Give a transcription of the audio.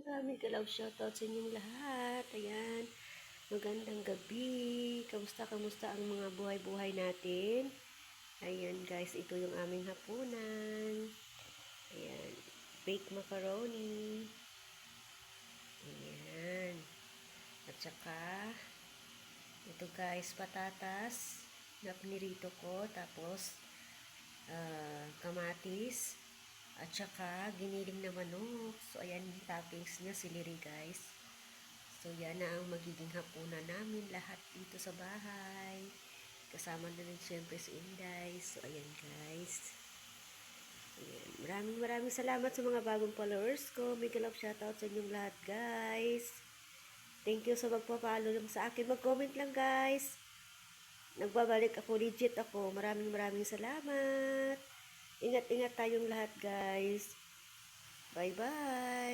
Mega love shoutout sa inyong lahat. Ayan, magandang gabi. Kamusta ang mga buhay-buhay natin? Ayan guys, ito yung aming hapunan. Ayan, baked macaroni. Ayan. At saka, ito guys, patatas na pinirito ko. Tapos, kamatis. At saka, giniling na manok. So, ayan yung toppings niya, celery guys. So, yan na ang magiging hapunan namin lahat dito sa bahay. Kasama na rin syempre si Inday. So, ayan guys. Ayan. Maraming salamat sa mga bagong followers ko. Mega love shoutout sa inyong lahat guys. Thank you sa magpapalo lang sa akin. Mag-comment lang guys. Nagbabalik ako, legit ako. Maraming salamat. Ingat-ingat tayong lahat guys. Bye-bye.